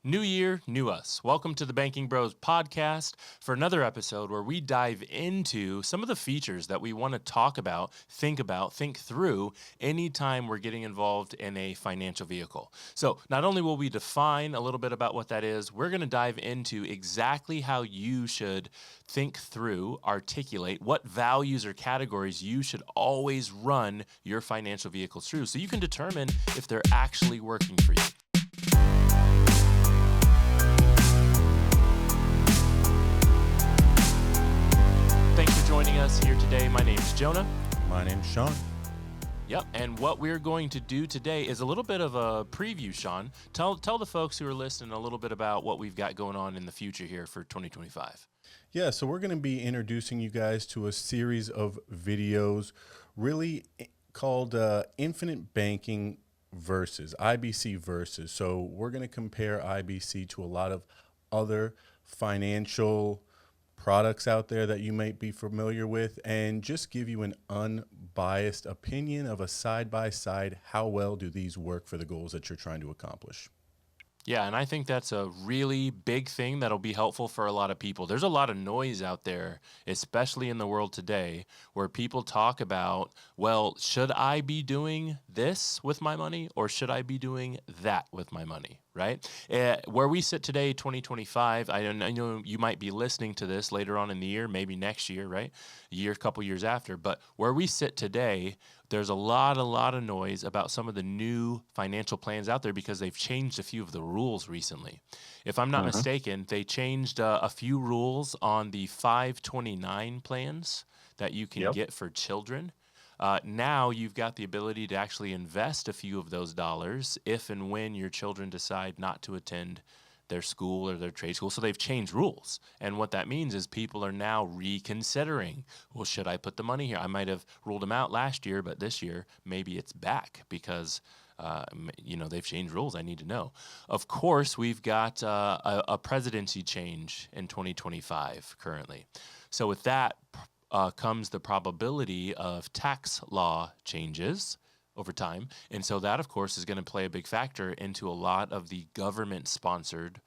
New year, new us. Welcome to the Banking Bros podcast for another episode where we dive into some of the features that we want to talk about, think through anytime we're getting involved in a financial vehicle. So not only will we define a little bit about what that is, we're going to dive into exactly how you should think through, articulate what values or categories you should always run your financial vehicles through so you can determine if they're actually working for you. Thanks for joining us here today. My name's Jonah. My name's Sean. Yep, and what we're going to do today is a little bit of a preview, Sean. Tell the folks who are listening a little bit about what we've got going on in the future here for 2025. Yeah, so we're going to be introducing you guys to a series of videos really called Infinite Banking Versus, IBC Versus. So we're going to compare IBC to a lot of other financial products out there that you might be familiar with and just give you an unbiased opinion of a side-by-side, how well do these work for the goals that you're trying to accomplish. Yeah, and I think that's a really big thing that'll be helpful for a lot of people. There's a lot of noise out there, especially in the world today, where people talk about, well, should I be doing this with my money or should I be doing that with my money, right? Where we sit today, 2025, I know you might be listening to this later on in the year, maybe next year, right? A couple years after, but where we sit today, there's a lot of noise about some of the new financial plans out there because they've changed a few of the rules recently. If I'm not mistaken, they changed a few rules on the 529 plans that you can get for children. Now you've got the ability to actually invest a few of those dollars if and when your children decide not to attend their school or their trade school. So they've changed rules. And what that means is people are now reconsidering, well, should I put the money here? I might have ruled them out last year, but this year maybe it's back because they've changed rules. I need to know. Of course, we've got a presidency change in 2025 currently. So with that comes the probability of tax law changes over time. And so that, of course, is going to play a big factor into a lot of the government-sponsored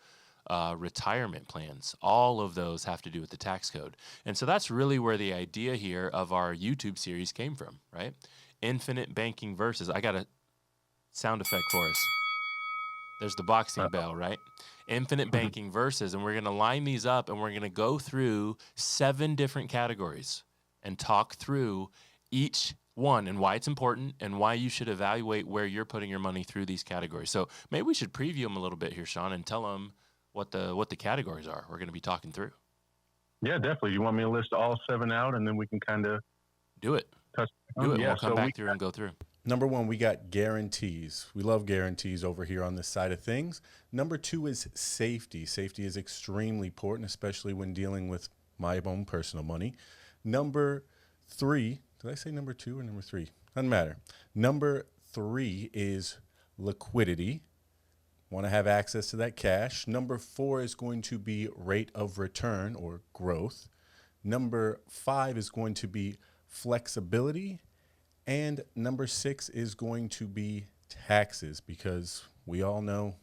retirement plans. All of those have to do with the tax code. And so that's really where the idea here of our YouTube series came from, right? Infinite Banking Versus. I got a sound effect for us. There's the boxing bell, right? Infinite Banking Versus. And we're going to line these up and we're going to go through 7 different categories and talk through each one and why it's important and why you should evaluate where you're putting your money through these categories. So maybe we should preview them a little bit here, Sean, and tell them what the categories are we're going to be talking through. Yeah, definitely. You want me to list all 7 out and then we can kind of do it. We'll come back through and go through. Number 1, we got guarantees. We love guarantees over here on this side of things. Number 2 is safety. Safety is extremely important, especially when dealing with my own personal money. Number 3, did I say number 2 or number 3? Doesn't matter. Number 3 is liquidity. Want to have access to that cash. Number 4 is going to be rate of return or growth. Number 5 is going to be flexibility. And number 6 is going to be taxes, because we all know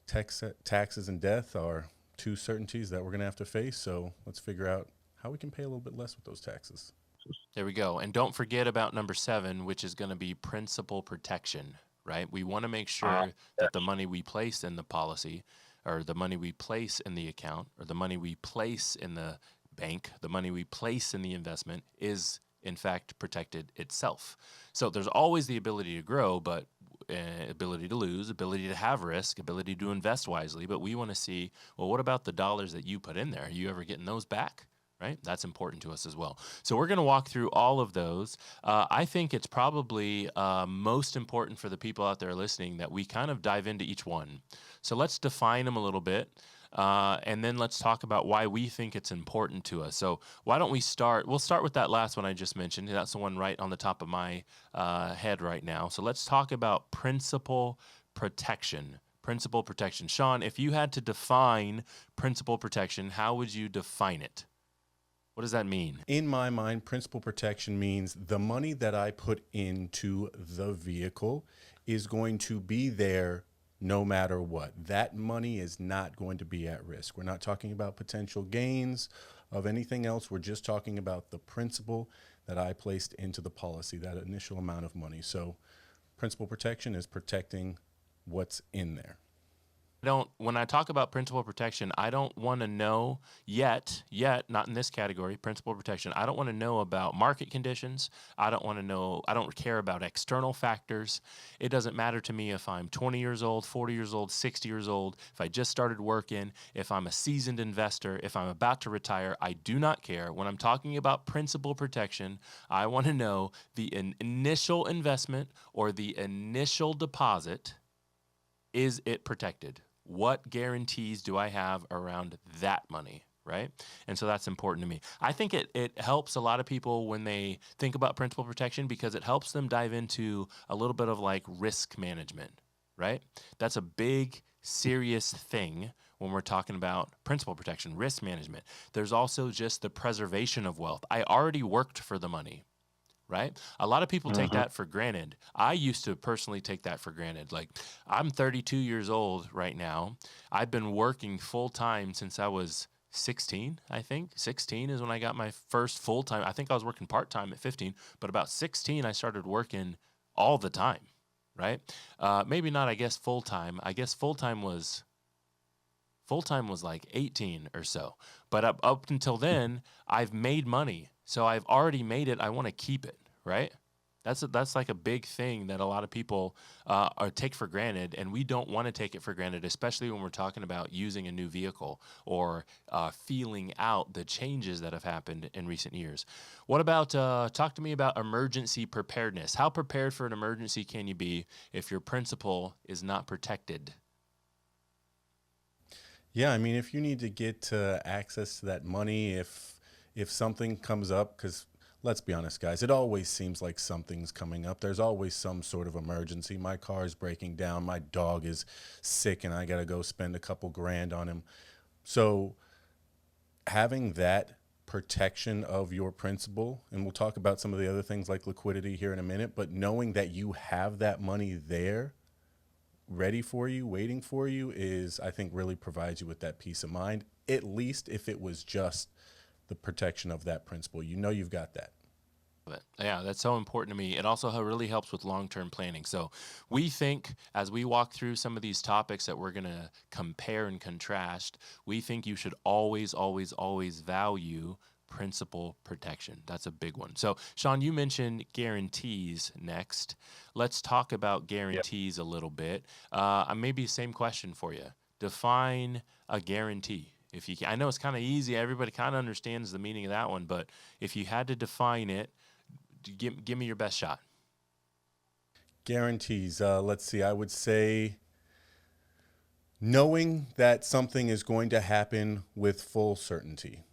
taxes and death are 2 certainties that we're going to have to face. So let's figure out how we can pay a little bit less with those taxes. There we go. And don't forget about number 7, which is going to be principal protection, right? We want to make sure that the money we place in the policy, or the money we place in the account, or the money we place in the bank, the money we place in the investment is in fact protected itself. So there's always the ability to grow, but ability to lose, ability to have risk, ability to invest wisely. But we want to see, well, what about the dollars that you put in there? Are you ever getting those back? Right? That's important to us as well. So we're going to walk through all of those. I think it's probably most important for the people out there listening that we kind of dive into each one. So let's define them a little bit. And then let's talk about why we think it's important to us. So why don't we start? We'll start with that last one I just mentioned. That's the one right on the top of my head right now. So let's talk about principal protection. Principal protection. Sean, if you had to define principal protection, how would you define it? What does that mean? In my mind, principal protection means the money that I put into the vehicle is going to be there no matter what. That money is not going to be at risk. We're not talking about potential gains of anything else. We're just talking about the principal that I placed into the policy, that initial amount of money. So principal protection is protecting what's in there. When I talk about principal protection, I don't want to know yet, not in this category, principal protection. I don't want to know about market conditions. I don't care about external factors. It doesn't matter to me if I'm 20 years old, 40 years old, 60 years old, if I just started working, if I'm a seasoned investor, if I'm about to retire. I do not care. When I'm talking about principal protection, I want to know the initial investment or the initial deposit. Is it protected? What guarantees do I have around that money, right? And so that's important to me. I think it helps a lot of people when they think about principal protection because it helps them dive into a little bit of like risk management, right? That's a big, serious thing when we're talking about principal protection, risk management. There's also just the preservation of wealth. I already worked for the money. Right? A lot of people take that for granted. I used to personally take that for granted. Like, I'm 32 years old right now. I've been working full time since I was 16, I think. 16 is when I got my first full time. I think I was working part time at 15, but about 16, I started working all the time, right? Maybe not, I guess, full time. I guess full time was like 18 or so. But up until then, I've made money. So I've already made it. I want to keep it, right? That's like a big thing that a lot of people take for granted, and we don't want to take it for granted, especially when we're talking about using a new vehicle or feeling out the changes that have happened in recent years. What about, talk to me about emergency preparedness. How prepared for an emergency can you be if your principal is not protected? Yeah, I mean, if you need to get access to that money, if something comes up, because let's be honest, guys, it always seems like something's coming up. There's always some sort of emergency. My car is breaking down. My dog is sick, and I got to go spend a couple grand on him. So having that protection of your principal, and we'll talk about some of the other things like liquidity here in a minute, but knowing that you have that money there ready for you, waiting for you, is, I think, really provides you with that peace of mind, at least if it was just the protection of that principal. You know you've got that. Yeah, that's so important to me. It also really helps with long-term planning. So we think as we walk through some of these topics that we're going to compare and contrast, we think you should always, always, always value principal protection. That's a big one. So Sean, you mentioned guarantees next. Let's talk about guarantees a little bit. Maybe same question for you. Define a guarantee. If you can. I know it's kind of easy. Everybody kind of understands the meaning of that one, but if you had to define it, give me your best shot. Guarantees. Let's see. I would say knowing that something is going to happen with full certainty.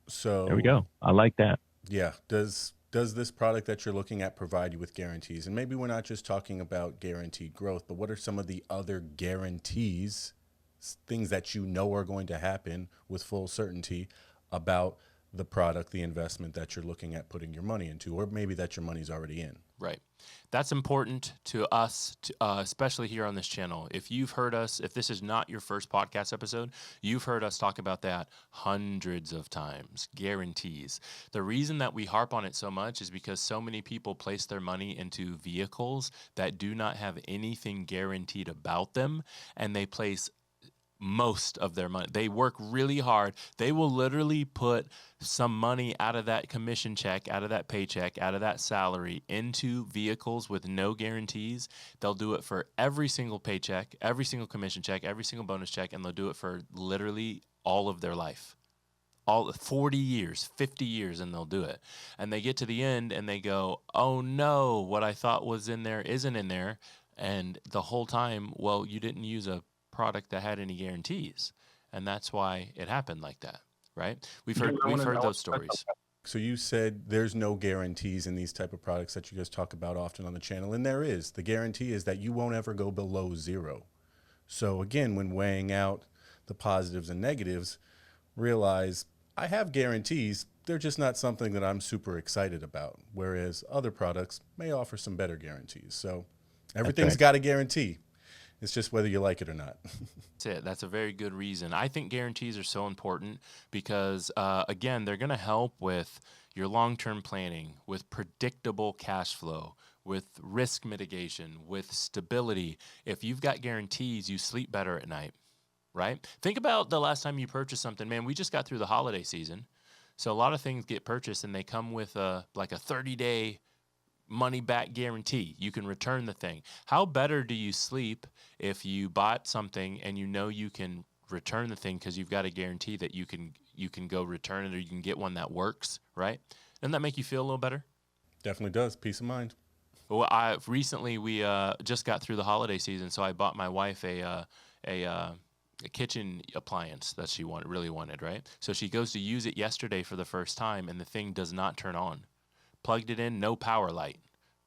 So There we go. I like that. yeah, does this product that you're looking at provide you with guarantees? And maybe we're not just talking about guaranteed growth, but what are some of the other guarantees, things that you know are going to happen with full certainty about the product, the investment that you're looking at putting your money into, or maybe that your money's already in. Right. That's important to us, especially here on this channel. If you've heard us, if this is not your first podcast episode, you've heard us talk about that hundreds of times, guarantees. The reason that we harp on it so much is because so many people place their money into vehicles that do not have anything guaranteed about them, and they place most of their money. They work really hard. They will literally put some money out of that commission check, out of that paycheck, out of that salary into vehicles with no guarantees. They'll do it for every single paycheck, every single commission check, every single bonus check, and they'll do it for literally all of their life. All 40 years, 50 years, and they'll do it. And they get to the end and they go, oh no, what I thought was in there isn't in there. And the whole time, well, you didn't use a product that had any guarantees, and that's why it happened like that, right? We've heard those stories. So you said there's no guarantees in these type of products that you guys talk about often on the channel, and there is. The guarantee is that you won't ever go below zero. So again, when weighing out the positives and negatives, realize I have guarantees. They're just not something that I'm super excited about, whereas other products may offer some better guarantees. So everything's got a guarantee. It's just whether you like it or not. That's it. That's a very good reason. I think guarantees are so important because, again, they're going to help with your long term planning, with predictable cash flow, with risk mitigation, with stability. If you've got guarantees, you sleep better at night, right? Think about the last time you purchased something. Man, we just got through the holiday season. So a lot of things get purchased and they come with like a 30-day money back guarantee. You can return the thing. How better do you sleep if you bought something and you know you can return the thing because you've got a guarantee that you can go return it or you can get one that works, right? Doesn't that make you feel a little better? Definitely does. Peace of mind. Well, recently we just got through the holiday season, so I bought my wife a kitchen appliance that she really wanted, right? So she goes to use it yesterday for the first time, and the thing does not turn on. Plugged it in, no power light,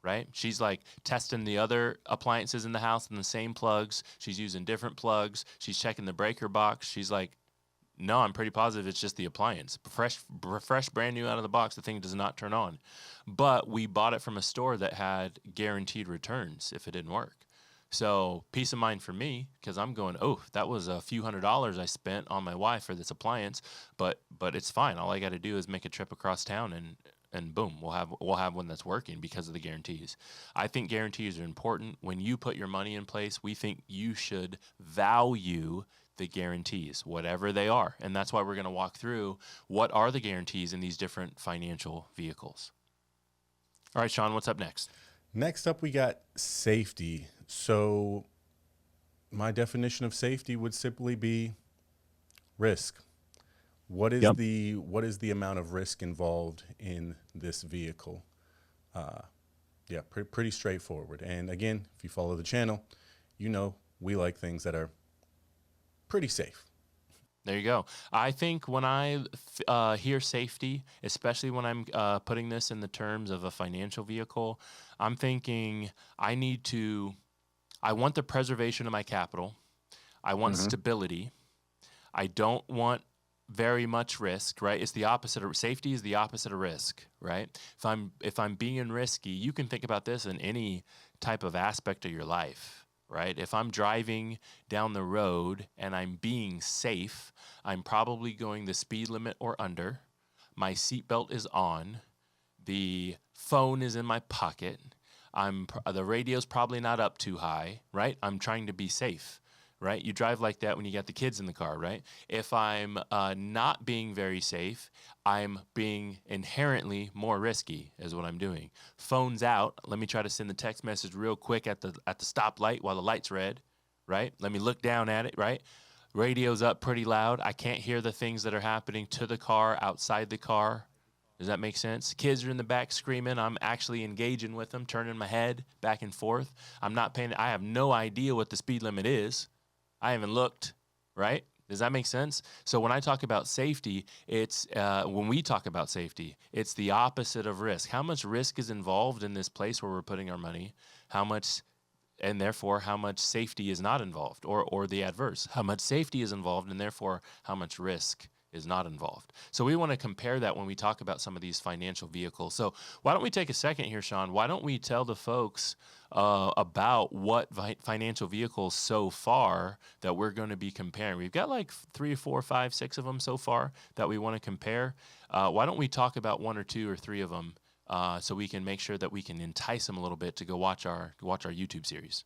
right? She's like testing the other appliances in the house and the same plugs. She's using different plugs. She's checking the breaker box. She's like, no, I'm pretty positive it's just the appliance. Fresh, brand new out of the box, the thing does not turn on. But we bought it from a store that had guaranteed returns if it didn't work. So peace of mind for me because I'm going, oh, that was a few $100s I spent on my wife for this appliance, but it's fine. All I got to do is make a trip across town and boom, we'll have one that's working because of the guarantees. I think guarantees are important. When you put your money in place, we think you should value the guarantees, whatever they are. And that's why we're going to walk through what are the guarantees in these different financial vehicles. All right, Sean, what's up next? Next up, we got safety. So my definition of safety would simply be risk. What is the amount of risk involved in this vehicle? Pretty straightforward. And again, if you follow the channel, you know we like things that are pretty safe. There you go. I think when I hear safety, especially when I'm putting this in the terms of a financial vehicle, I'm thinking I want the preservation of my capital. I want stability. I don't want very much risk, right? It's the opposite of safety is the opposite of risk, right? If I'm being risky, you can think about this in any type of aspect of your life, right? If I'm driving down the road and I'm being safe, I'm probably going the speed limit or under. My seatbelt is on. The phone is in my pocket. The radio's probably not up too high, right? I'm trying to be safe, right? You drive like that when you got the kids in the car, right? If I'm not being very safe, I'm being inherently more risky is what I'm doing. Phone's out. Let me try to send the text message real quick at the stoplight while the light's red, right? Let me look down at it, right? Radio's up pretty loud. I can't hear the things that are happening to the car, outside the car. Does that make sense? Kids are in the back screaming. I'm actually engaging with them, turning my head back and forth. I have no idea what the speed limit is. I haven't looked, right? Does that make sense? So when I talk about safety, when we talk about safety, it's the opposite of risk. How much risk is involved in this place where we're putting our money? And therefore how much safety is not involved, or the adverse? How much safety is involved, and therefore how much risk is not involved. So we want to compare that when we talk about some of these financial vehicles. So why don't we take a second here, Sean? Why don't we tell the folks about what financial vehicles so far that we're going to be comparing? We've got like 3, 4, 5, 6 of them so far that we want to compare. Why don't we talk about 1 or 2 or 3 of them so we can make sure that we can entice them a little bit to go watch our YouTube series?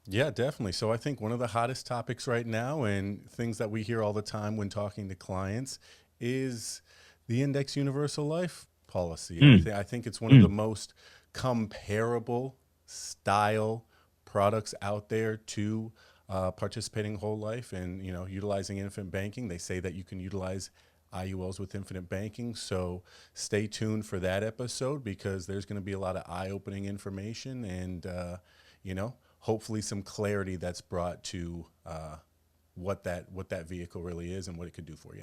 Yeah, definitely. So I think one of the hottest topics right now and things that we hear all the time when talking to clients is the Index Universal Life policy. I think it's one of the most comparable style products out there to participating whole life and, utilizing infinite banking. They say that you can utilize IULs with infinite banking. So stay tuned for that episode because there's going to be a lot of eye-opening information and, hopefully some clarity that's brought to what that vehicle really is and what it could do for you.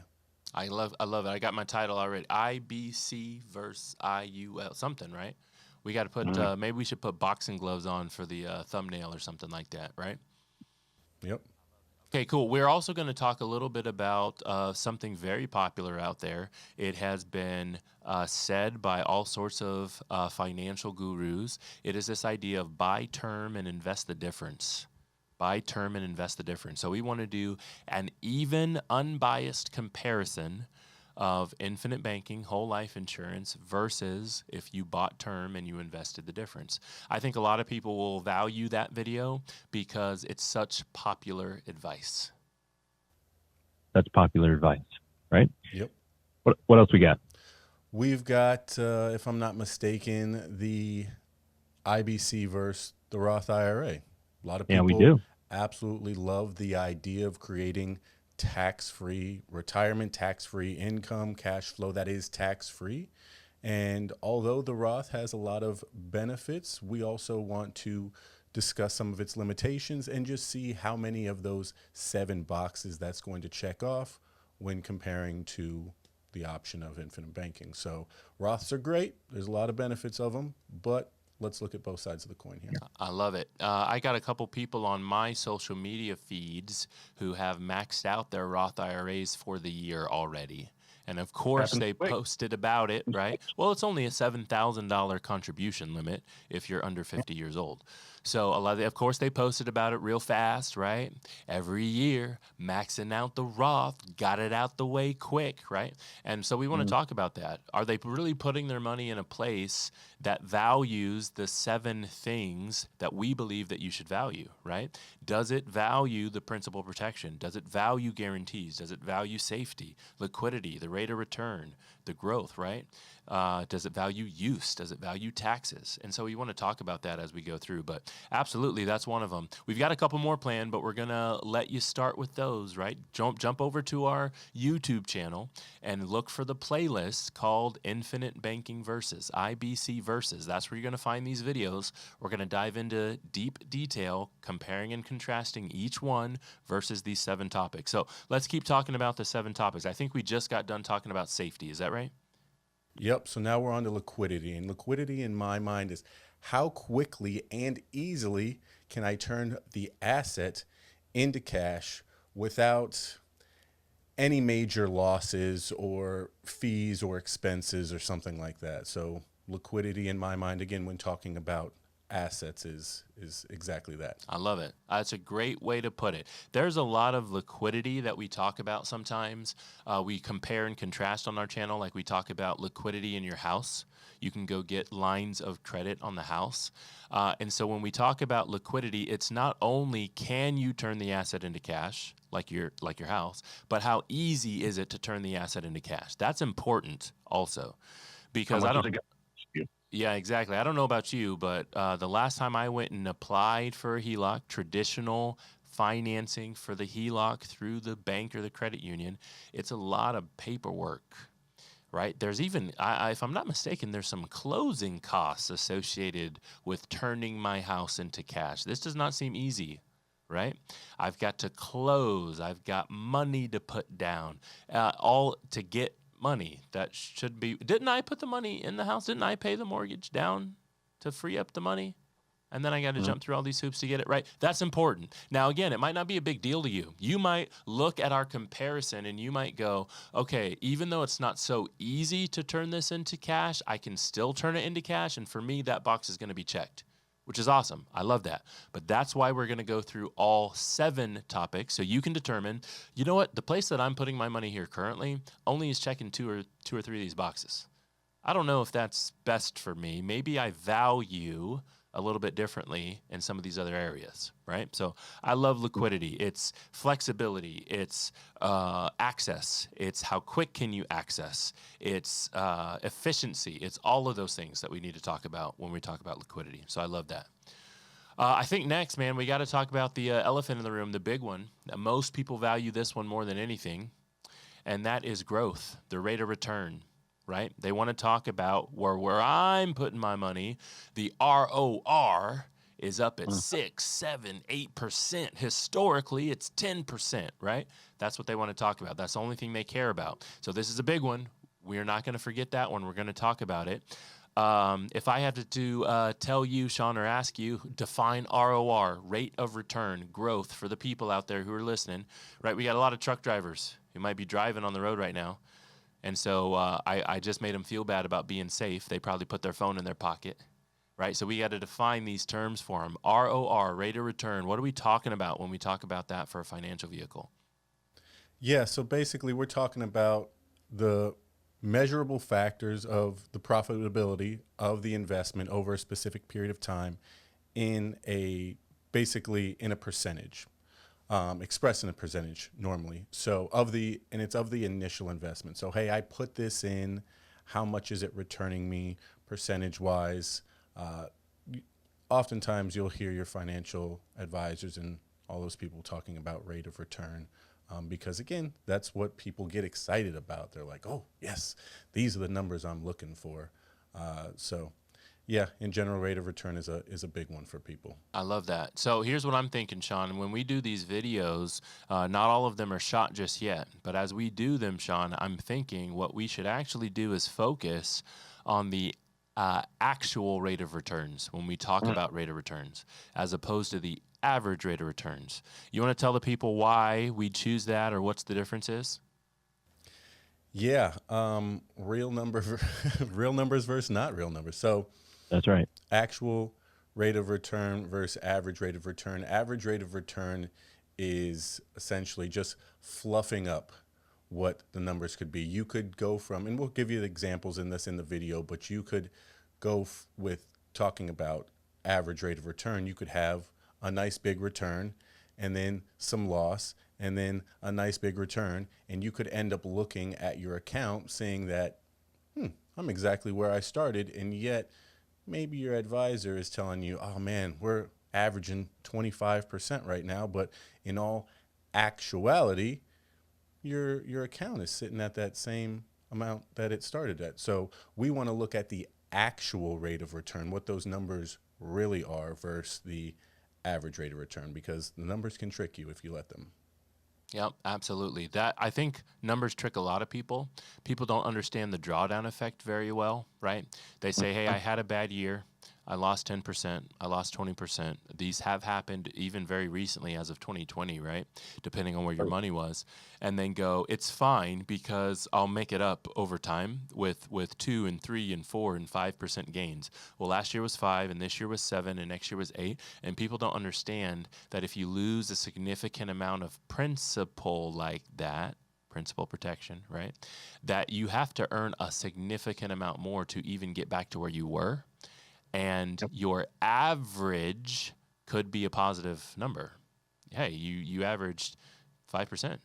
I love it. I got my title already. IBC versus IUL, something, right? We got to put, maybe we should put boxing gloves on for the thumbnail or something like that, right? Yep. Okay, cool. We're also going to talk a little bit about something very popular out there. It has been said by all sorts of financial gurus. It is this idea of buy term and invest the difference. buy term and invest the difference. So we want to do an even, unbiased comparison of infinite banking, whole life insurance versus if you bought term and you invested the difference. I think a lot of people will value that video because it's such popular advice. That's popular advice, right? Yep. What else we got? We've got, if I'm not mistaken, the IBC versus the Roth IRA. A lot of people we do. absolutely love the idea of creating tax-free retirement, tax-free income, cash flow that is tax-free. And although the Roth has a lot of benefits, we also want to discuss some of its limitations and just see how many of those 7 boxes that's going to check off when comparing to the option of infinite banking. So Roths are great. There's a lot of benefits of them, but let's look at both sides of the coin here. I love it. I got a couple people on my social media feeds who have maxed out their Roth IRAs for the year already. And of course, they posted about it, right? Well, it's only a $7,000 contribution limit if you're under 50 years old. So of course, they posted about it real fast, right? Every year, maxing out the Roth, got it out the way quick, right? And so we want to talk about that. Are they really putting their money in a place that values the 7 things that we believe that you should value, right? Does it value the principal protection? Does it value guarantees? Does it value safety, liquidity, the rate of return, the growth, right? Does it value use? Does it value taxes? And so we want to talk about that as we go through, but absolutely, that's one of them. We've got a couple more planned, but we're going to let you start with those, right? Jump over to our YouTube channel and look for the playlist called Infinite Banking Versus, IBC Versus. That's where you're going to find these videos. We're going to dive into deep detail, comparing and contrasting each one versus these 7 topics. So let's keep talking about the 7 topics. I think we just got done talking about safety. Is that right? Yep. So now we're on to liquidity. And liquidity in my mind is how quickly and easily can I turn the asset into cash without any major losses or fees or expenses or something like that. So liquidity in my mind, again, when talking about assets is exactly that. I love it. That's a great way to put it. There's a lot of liquidity that we talk about sometimes. We compare and contrast on our channel, like we talk about liquidity in your house. You can go get lines of credit on the house. And so when we talk about liquidity, it's not only can you turn the asset into cash, like your house, but how easy is it to turn the asset into cash? That's important also, because Yeah, exactly. I don't know about you, but the last time I went and applied for a HELOC, traditional financing for the HELOC through the bank or the credit union, it's a lot of paperwork, right? There's even, if I'm not mistaken, there's some closing costs associated with turning my house into cash. This does not seem easy, right? I've got to close. I've got money to put down, all to get money that should be. Didn't I put the money in the house? Didn't I pay the mortgage down to free up the money? And then I got to jump through all these hoops to get it right. That's important. Now, again, it might not be a big deal to you. You might look at our comparison and you might go, okay, even though it's not so easy to turn this into cash, I can still turn it into cash. And for me, that box is going to be checked, which is awesome. I love that. But that's why we're going to go through all 7 topics so you can determine, you know what, the place that I'm putting my money here currently only is checking two or 3 of these boxes. I don't know if that's best for me. Maybe I value a little bit differently in some of these other areas, right? So I love liquidity. It's flexibility. It's access. It's how quick can you access. It's efficiency. It's all of those things that we need to talk about when we talk about liquidity. So I love that. I think next, man, we got to talk about the elephant in the room, the big one. Most people value this one more than anything, and that is growth, the rate of return. Right? They want to talk about where I'm putting my money. The ROR is up at 6, 7, 8%. Historically, it's 10%, right? That's what they want to talk about. That's the only thing they care about. So this is a big one. We're not going to forget that one. We're going to talk about it. If I had to tell you, Sean, or ask you, define ROR, rate of return, growth for the people out there who are listening, right? We got a lot of truck drivers who might be driving on the road right now. And so I just made them feel bad about being safe. They probably put their phone in their pocket, right? So we got to define these terms for them. ROR, rate of return. What are we talking about when we talk about that for a financial vehicle? Yeah, so basically we're talking about the measurable factors of the profitability of the investment over a specific period of time in a basically in a percentage, expressed in a percentage normally. So it's of the initial investment. So, hey, I put this in, how much is it returning me percentage wise? Oftentimes you'll hear your financial advisors and all those people talking about rate of return. Because again, that's what people get excited about. They're like, oh yes, these are the numbers I'm looking for. So yeah, in general, rate of return is a big one for people. I love that. So here's what I'm thinking, Sean. When we do these videos, not all of them are shot just yet. But as we do them, Sean, I'm thinking what we should actually do is focus on the actual rate of returns when we talk about rate of returns, as opposed to the average rate of returns. You want to tell the people why we choose that, or what's the difference is? Yeah, real real numbers versus not real numbers. So That's right. actual rate of return versus average rate of return. Average rate of return is essentially just fluffing up what the numbers could be. You could go from, and we'll give you the examples in the video, but you could go with talking about average rate of return. You could have a nice big return and then some loss and then a nice big return. And you could end up looking at your account saying that, I'm exactly where I started. And yet maybe your advisor is telling you, oh man, we're averaging 25% right now. But in all actuality, your account is sitting at that same amount that it started at. So we want to look at the actual rate of return, what those numbers really are versus the average rate of return, because the numbers can trick you if you let them. Yep, absolutely. That, I think numbers trick a lot of people. People don't understand the drawdown effect very well, right? They say, hey, I had a bad year. I lost 10%. I lost 20%. These have happened even very recently as of 2020, right? Depending on where your money was. And then go, it's fine because I'll make it up over time with 2 and 3 and 4 and 5% gains. Well, last year was 5 and this year was 7 and next year was 8. And people don't understand that if you lose a significant amount of principal like that, principal protection, right? That you have to earn a significant amount more to even get back to where you were. And your average could be a positive number. Hey, you averaged 5%,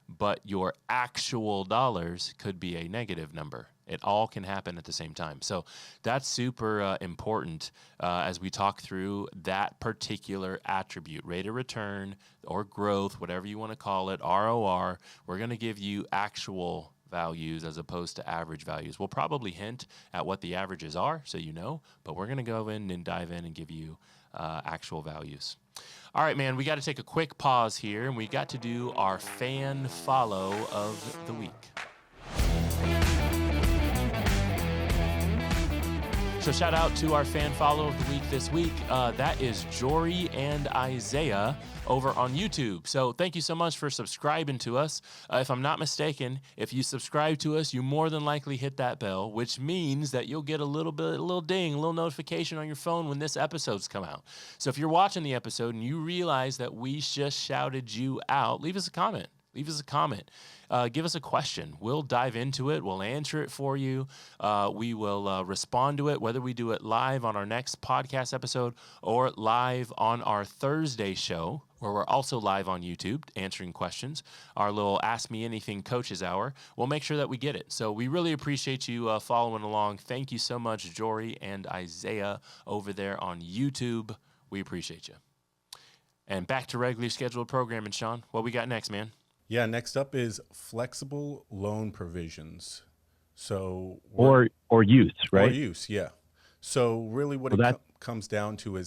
but your actual dollars could be a negative number. It all can happen at the same time. So that's super important as we talk through that particular attribute, rate of return or growth, whatever you want to call it, ROR. We're going to give you actual values as opposed to average values. We'll probably hint at what the averages are, so you know, but we're going to go in and dive in and give you actual values. All right, man, we got to take a quick pause here, and we got to do our fan follow of the week. So shout out to our fan follow of the week this week. That is Jory and Isaiah over on YouTube. So thank you so much for subscribing to us. If I'm not mistaken, if you subscribe to us, you more than likely hit that bell, which means that you'll get a little ding, a little notification on your phone when this episode's come out. So if you're watching the episode and you realize that we just shouted you out, leave us a comment. Leave us a comment. Give us a question. We'll dive into it. We'll answer it for you. We will respond to it, whether we do it live on our next podcast episode or live on our Thursday show, where we're also live on YouTube answering questions. Our little Ask Me Anything Coaches Hour. We'll make sure that we get it. So we really appreciate you following along. Thank you so much, Jory and Isaiah over there on YouTube. We appreciate you. And back to regularly scheduled programming, Sean. What we got next, man? Yeah, next up is flexible loan provisions. So Or use, right? Or use, yeah. So really what comes down to is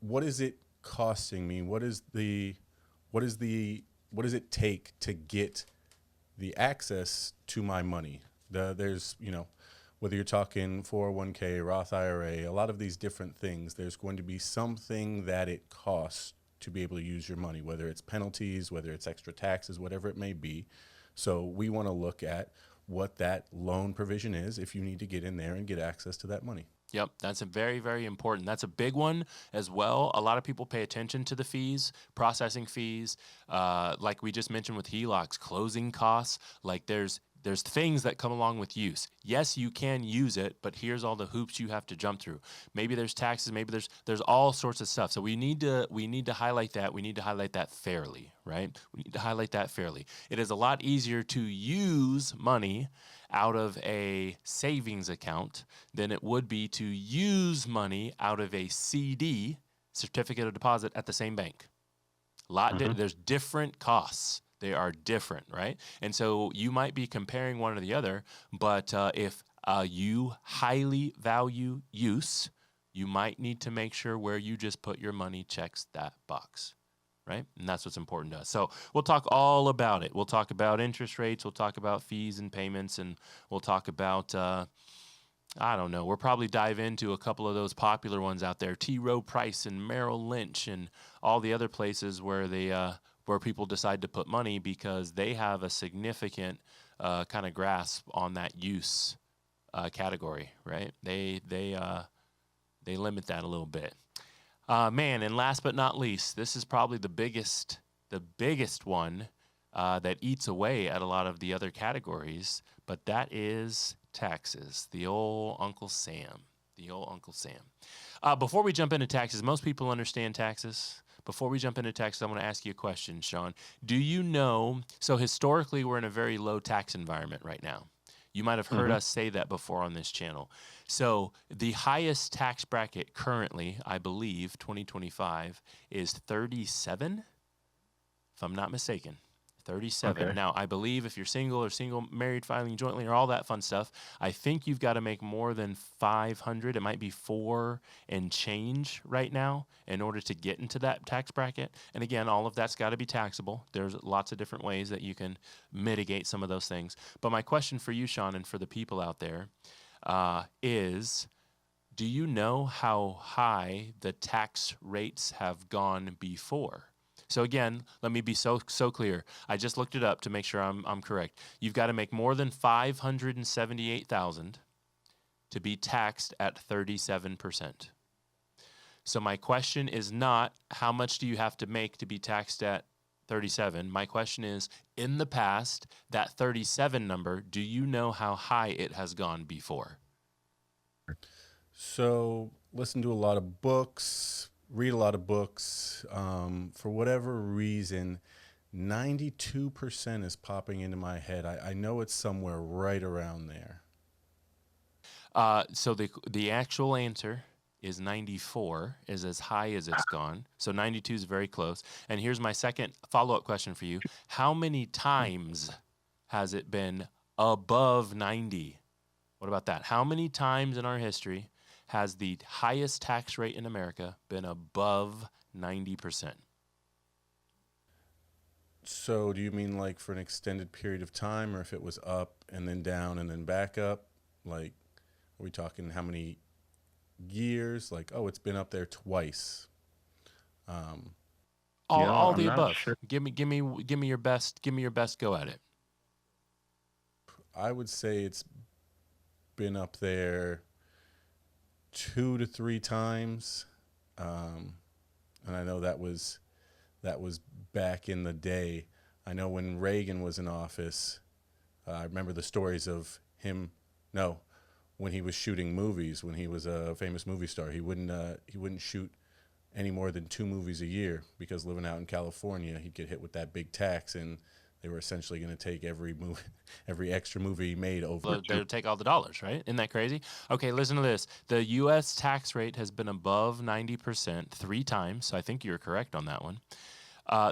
what is it costing me? What does it take to get the access to my money? There's, whether you're talking 401k, Roth IRA, a lot of these different things, there's going to be something that it costs to be able to use your money, whether it's penalties, whether it's extra taxes, whatever it may be. So we want to look at what that loan provision is if you need to get in there and get access to that money. Yep, that's a very, very important. That's a big one as well. A lot of people pay attention to the fees, processing fees, like we just mentioned with HELOCs, closing costs. Like there's things that come along with use. Yes, you can use it, but here's all the hoops you have to jump through. Maybe there's taxes, maybe there's all sorts of stuff. So we need to highlight that. We need to highlight that fairly, right? We need to highlight that fairly. It is a lot easier to use money out of a savings account than it would be to use money out of a CD, certificate of deposit, at the same bank. There's different costs. They are different, right? And so you might be comparing one or the other, but if you highly value use, you might need to make sure where you just put your money checks that box, right? And that's what's important to us. So we'll talk all about it. We'll talk about interest rates. We'll talk about fees and payments, and we'll talk about I don't know. We'll probably dive into a couple of those popular ones out there, T. Rowe Price and Merrill Lynch and all the other places where where people decide to put money because they have a significant kind of grasp on that use category, right? They limit that a little bit. Man, and last but not least, this is probably the biggest one that eats away at a lot of the other categories, but that is taxes. The old Uncle Sam. Before we jump into taxes, most people understand taxes. Before we jump into taxes, I want to ask you a question, Sean. Do you know, so historically, we're in a very low tax environment right now. You might have heard us say that before on this channel. So the highest tax bracket currently, I believe, 2025, is 37, if I'm not mistaken. 37. Okay. Now, I believe if you're single, married, filing jointly, or all that fun stuff, I think you've got to make more than 500. It might be 4 and change right now in order to get into that tax bracket. And again, all of that's got to be taxable. There's lots of different ways that you can mitigate some of those things. But my question for you, Sean, and for the people out there is, do you know how high the tax rates have gone before? So again, let me be so clear. I just looked it up to make sure I'm correct. You've got to make more than $578,000 to be taxed at 37%. So my question is not how much do you have to make to be taxed at 37. My question is, in the past, that 37 number, do you know how high it has gone before? So listen to a lot of books, read a lot of books. For whatever reason, 92% is popping into my head. I know it's somewhere right around there. So the actual answer is 94, is as high as it's gone. So 92 is very close. And here's my second follow-up question for you. How many times has it been above 90? What about that? How many times in our history has the highest tax rate in America been above 90%? So do you mean like for an extended period of time, or if it was up and then down and then back up? Like, are we talking how many years? Like, oh, it's been up there twice. All I'm the not above. sure. Give me your best go at it. I would say it's been up there 2 to 3 times, and I know that was back in the day. I know when Reagan was in office, I remember the stories of him. No, when he was shooting movies, when he was a famous movie star, he wouldn't shoot any more than 2 movies a year because living out in California, he'd get hit with that big tax, and they were essentially going to take every extra movie he made over. They'll take all the dollars, right? Isn't that crazy? Okay, listen to this. The U.S. tax rate has been above 90% 3 times, so I think you're correct on that one.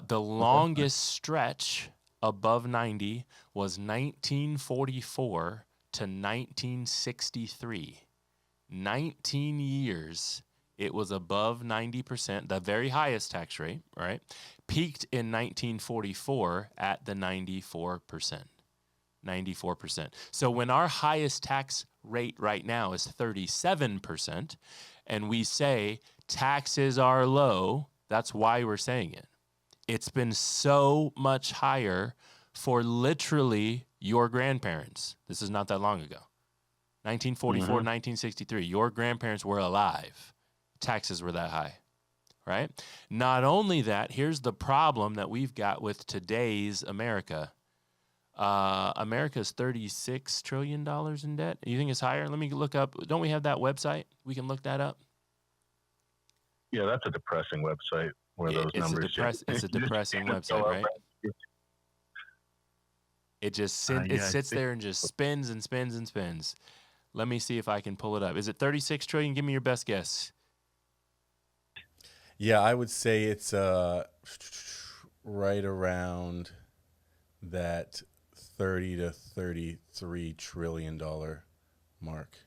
The longest stretch above 90 was 1944 to 1963. 19 years it was above 90%, the very highest tax rate, right? Peaked in 1944 at the 94%. 94%. So when our highest tax rate right now is 37%, and we say taxes are low, that's why we're saying it. It's been so much higher for literally your grandparents. This is not that long ago. 1944, 1963. Your grandparents were alive. Taxes were that high, right? Not only that, here's the problem that we've got with today's America. America's $36 trillion in debt. You think it's higher? Let me look up. Don't we have that website? We can look that up. Yeah, that's a depressing website where those numbers. It's a depressing website, right? It just sits there and just spins and spins and spins. Let me see if I can pull it up. Is it 36 trillion? Give me your best guess. Yeah, I would say it's right around that 30 to 33 trillion dollar mark.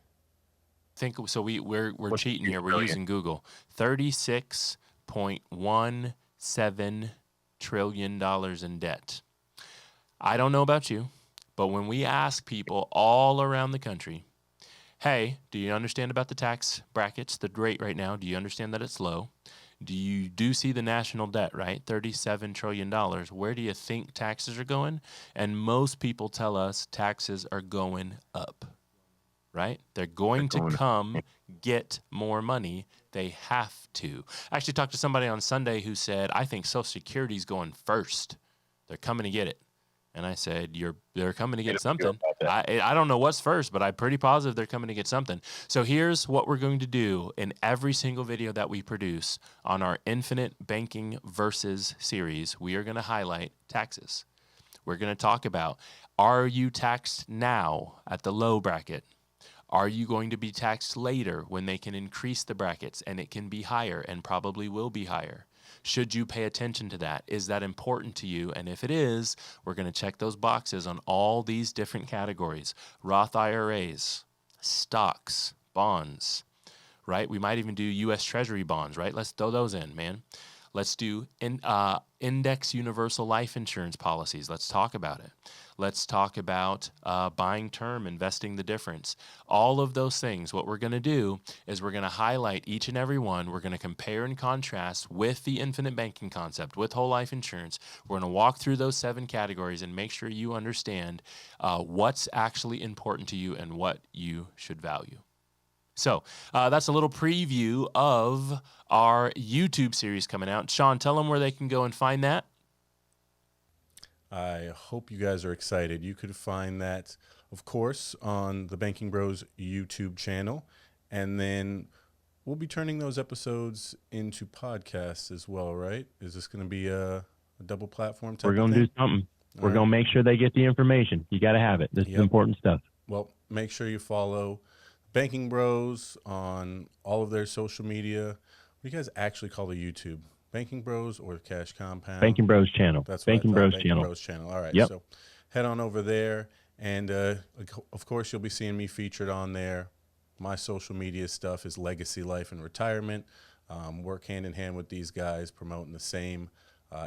Think so. We're cheating here. We're using Google. $36.17 trillion in debt. I don't know about you, but when we ask people all around the country, hey, do you understand about the tax brackets, the rate right now? Do you understand that it's low? Do you see the national debt, right? $37 trillion. Where do you think taxes are going? And most people tell us taxes are going up, right? They're going to come get more money. They have to. I actually talked to somebody on Sunday who said, I think Social Security is going first. They're coming to get it. And I said, they're coming to get something. I don't know what's first, but I'm pretty positive they're coming to get something. So here's what we're going to do in every single video that we produce on our Infinite Banking Versus series. We are going to highlight taxes. We're going to talk about, are you taxed now at the low bracket? Are you going to be taxed later when they can increase the brackets and it can be higher and probably will be higher? Should you pay attention to that? Is that important to you? And if it is, we're going to check those boxes on all these different categories. Roth IRAs, stocks, bonds, right? We might even do U.S. Treasury bonds, right? Let's throw those in, man. Let's do index universal life insurance policies. Let's talk about it. Let's talk about buying term, investing the difference. All of those things, what we're going to do is we're going to highlight each and every one. We're going to compare and contrast with the infinite banking concept, with whole life insurance. We're going to walk through those 7 categories and make sure you understand what's actually important to you and what you should value. So that's a little preview of our YouTube series coming out. Sean, tell them where they can go and find that. I hope you guys are excited. You could find that, of course, on the Banking Bros YouTube channel. And then we'll be turning those episodes into podcasts as well, right? Is this going to be a double platform type We're going to do something. We're going to make sure they get the information. You got to have it. This is important stuff. Well, make sure you follow Banking Bros on all of their social media. What do you guys actually call the YouTube? Banking Bros or Cash Compound? Banking Bros channel. That's Banking Bros channel. Bros channel. All right. Yep. So head on over there. And, of course, you'll be seeing me featured on there. My social media stuff is Legacy Life and Retirement. Work hand in hand with these guys promoting the same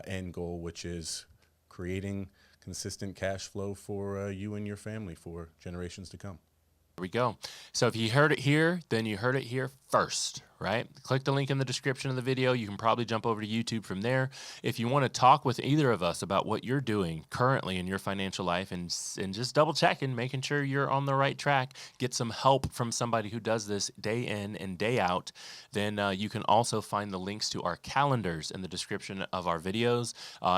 end goal, which is creating consistent cash flow for you and your family for generations to come. There we go. So if you heard it here, then you heard it here first, right? Click the link in the description of the video. You can probably jump over to YouTube from there. If you want to talk with either of us about what you're doing currently in your financial life and just double checking, making sure you're on the right track, get some help from somebody who does this day in and day out, then you can also find the links to our calendars in the description of our videos,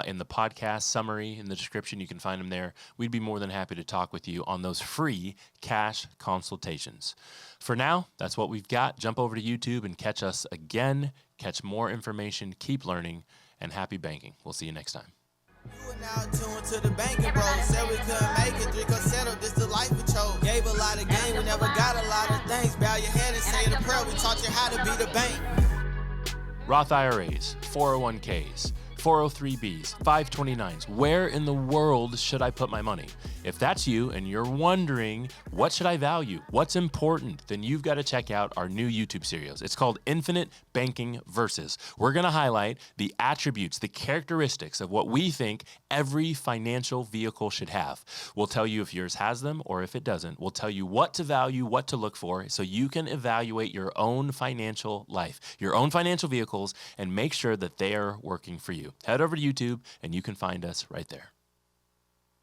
in the podcast summary in the description. You can find them there. We'd be more than happy to talk with you on those free cash consultations. For now, that's what we've got. Jump over to YouTube and catch us again. Catch more information, keep learning, and happy banking. We'll see you next time. You are now tuned to the Banking Bros. Said we couldn't make it, drink or settle, this the life we chose. Gave a lot of game, we never got a lot of things. Bow your head and say the prayer, we taught you how to be the bank. Roth IRAs, 401ks, 403bs, 529s. Where in the world should I put my money? If that's you and you're wondering, what should I value? What's important? Then you've got to check out our new YouTube series. It's called Infinite Banking Versus. We're going to highlight the attributes, the characteristics of what we think every financial vehicle should have. We'll tell you if yours has them or if it doesn't. We'll tell you what to value, what to look for, so you can evaluate your own financial life, your own financial vehicles, and make sure that they are working for you. Head over to YouTube and you can find us right there.